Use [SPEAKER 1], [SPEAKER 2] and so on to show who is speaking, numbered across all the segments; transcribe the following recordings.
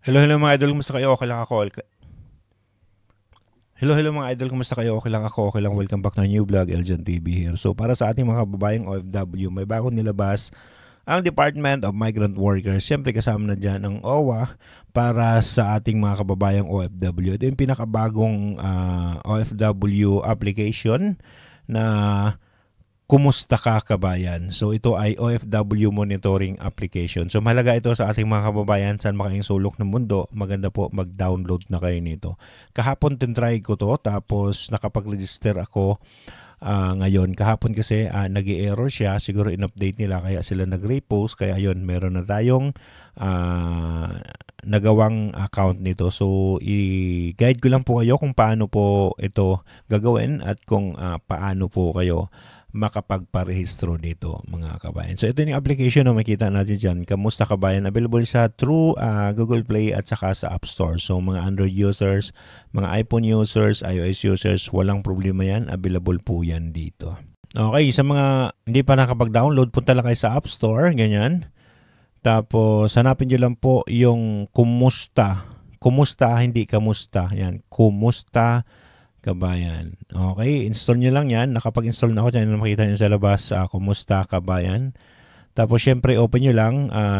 [SPEAKER 1] Hello mga idol, kumusta kayo? Okay lang ako. Hello mga idol, kumusta kayo? Okay lang ako, okay lang. Welcome back to our new vlog, Eljan TV here. So para sa ating mga kababayang OFW, may bagong nilabas ang Department of Migrant Workers. Siyempre kasama na dyan ang OWA para sa ating mga kababayang OFW. Ito yung pinakabagong OFW application na Kumusta Ka Kabayan. So ito ay OFW monitoring application. So mahalaga ito sa ating mga kababayan saan makaing sulok ng mundo. Maganda po mag-download na kayo nito. Kahapon tinry ko to tapos nakapag-register ako ngayon. Kahapon kasi nag-i-error siya. Siguro in-update nila kaya sila nag-repost. Kaya yun, meron na tayong nagawang account nito. So i-guide ko lang po kayo kung paano po ito gagawin at kung paano po kayo makapagparehistro dito mga kabayan. So ito yung application na makita natin dyan. Kamusta Kabayan? Available sa through Google Play at saka sa App Store. So mga Android users, mga iPhone users, iOS users, walang problema yan. Available po yan dito. Okay, sa mga hindi pa nakapag-download, punta lang kayo sa App Store, ganyan. Tapos hanapin nyo lang po yung Kumusta. Kumusta, hindi kamusta. Yan, Kumusta Kabayan. Okay, install nyo lang yan. Nakapag-install na ako dyan. Makita nyo sa labas, Kumusta Kabayan. Tapos syempre open nyo lang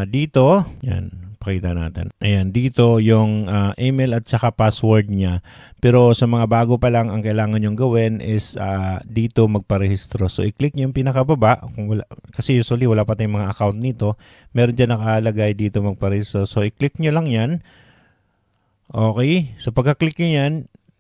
[SPEAKER 1] dito. Yan, pakita natin. Ayan, dito yung email at saka password niya. Pero sa mga bago pa lang, ang kailangan nyong gawin is dito magparehistro. So i-click nyo yung pinakababa. Kung wala, kasi usually wala pa tayong mga account nito. Meron dyan nakalagay dito magparehistro. So i-click nyo lang yan. Okay, so pagka-click nyo yan,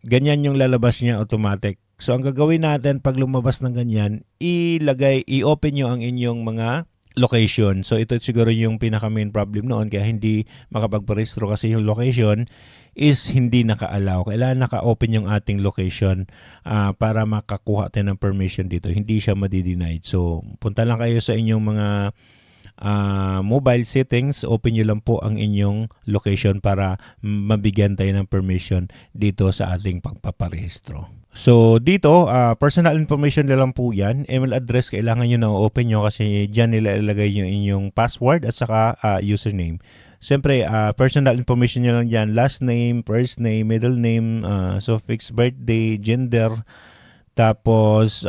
[SPEAKER 1] ganyan yung lalabas niya automatic. So ang gagawin natin pag lumabas ng ganyan, i-open nyo ang inyong mga location. So ito siguro yung pinaka main problem noon kaya hindi makapagparehistro kasi yung location is hindi naka-allow. Kailangan naka-open yung ating location para makakuha tayo ng permission dito. Hindi siya madi-denied. So punta lang kayo sa inyong mga mobile settings, open nyo lang po ang inyong location para mabigyan tayo ng permission dito sa ating pagpaparehistro. So dito, personal information lang po yan. Email address, kailangan nyo na open nyo kasi dyan nila ilagay nyo inyong password at saka username. Siyempre, personal information nyo lang dyan. Last name, first name, middle name, suffix, birthday, gender. Tapos,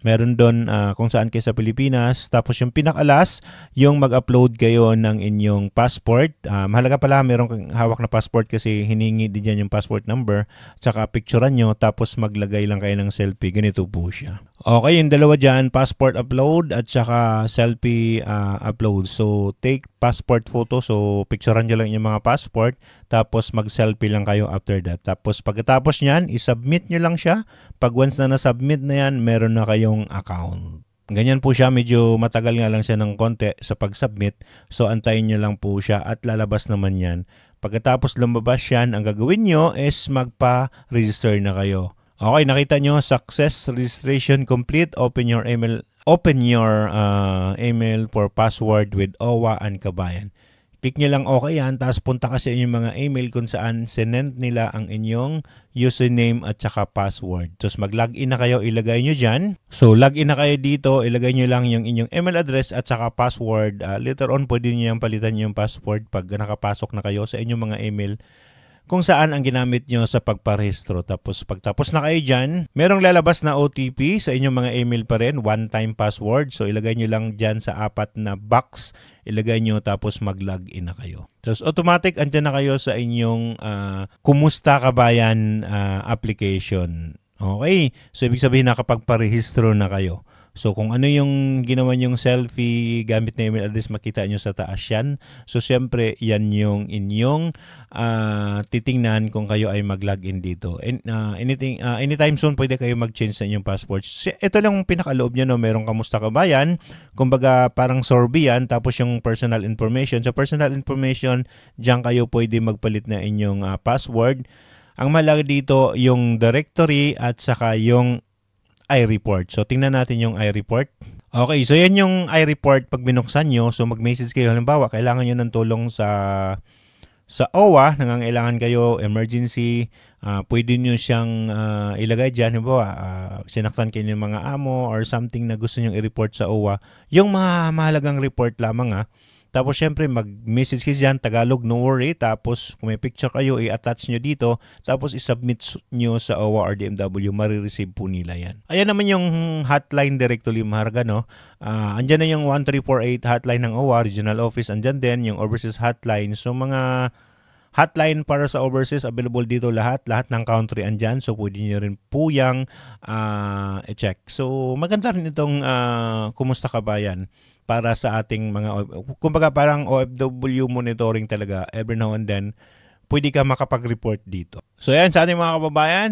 [SPEAKER 1] meron doon kung saan kayo sa Pilipinas. Tapos yung pinakalas, yung mag-upload kayo ng inyong passport. Mahalaga pala, meron kang hawak na passport kasi hiningi din dyan yung passport number. Tsaka picturean nyo, tapos maglagay lang kayo ng selfie. Ganito po siya. Okay, yung dalawa dyan, passport upload at saka selfie upload. So, take passport photo. So, picturean nyo lang yung mga passport. Tapos mag-selfie lang kayo after that. Tapos pagkatapos nyan, isubmit nyo lang siya. Pag once na na-submit na yan, meron na kayong account. Ganyan po siya, medyo matagal nga lang siya ng konti sa pag-submit. So antayin nyo lang po siya at lalabas naman yan. Pagkatapos lumabas yan, ang gagawin nyo is magpa-register na kayo. Okay, nakita nyo, success registration complete. Open your email for password with OWA and Kabayan. Click nyo lang okay yan, tapos punta ka sa inyong mga email kung saan sinend nila ang inyong username at saka password. Tapos mag-login na kayo, ilagay nyo dyan. So login na kayo dito, ilagay nyo lang yung inyong email address at saka password. Later on, pwede nyo yung palitan yung password pag nakapasok na kayo sa inyong mga email kung saan ang ginamit nyo sa pagparehistro. Tapos pagtapos na kayo dyan, merong lalabas na OTP sa inyong mga email pa rin, one-time password. So ilagay nyo lang dyan sa 4 na box, ilagay nyo tapos mag-login na kayo. Tapos automatic andyan na kayo sa inyong Kumusta Kabayan application. Okay, so ibig sabihin nakapagparehistro na kayo. So kung ano yung ginawa nyong selfie gamit na email address, makita nyo sa taas yan. So siyempre yan yung inyong titingnan kung kayo ay mag-login dito. Anytime soon pwede kayo mag-change sa inyong passport. Ito lang yung pinakaloob nyo, no? Merong Kamusta Kabayan. Kumbaga parang survey yan. Tapos yung personal information. Sa personal information, dyan kayo pwede magpalit na inyong password. Ang mahalaga dito yung directory at saka yung iReport. So, tingnan natin yung iReport. Okay, so yan yung iReport pag binuksan nyo. So, mag-message kayo. Halimbawa, kailangan nyo ng tulong sa OWA, nangangailangan kayo, emergency, pwede nyo siyang ilagay dyan. Halimbawa, sinaktan kayo ng mga amo or something na gusto nyo i-report sa OWA. Yung mga mahalagang report lamang Tapos syempre mag-message kayo dyan, Tagalog, no worry. Tapos kung may picture kayo, i-attach nyo dito. Tapos i-submit nyo sa OWA or DMW, marireceive po nila yan. Ayan naman yung hotline directly Maharga, no? Andyan na yung 1348 hotline ng OWA, regional office. Andyan din yung overseas hotline. So mga hotline para sa overseas, available dito lahat ng country andyan. So pwede nyo rin po yung i-check. So maganda rin itong Kumusta Kabayan para sa ating mga, kumbaga parang OFW monitoring talaga every now and then. Pwede ka makapag-report dito. So yan, sa ating mga kababayan,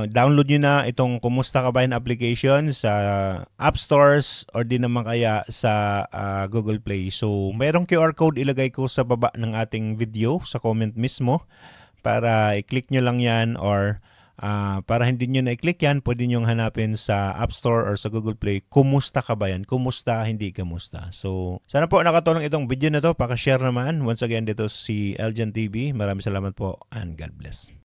[SPEAKER 1] download nyo na itong Kumusta Kabayan application sa App Stores or di naman kaya sa Google Play. So mayroong QR code ilagay ko sa baba ng ating video, sa comment mismo, para i-click nyo lang yan or para hindi nyo na-click yan, pwede nyo hanapin sa App Store or sa Google Play, Kumusta Kabayan. Kumusta, hindi kamusta. So, sana po nakatulong itong video na to. Paka-share naman. Once again, dito si Eljan TV. Maraming salamat po and God bless.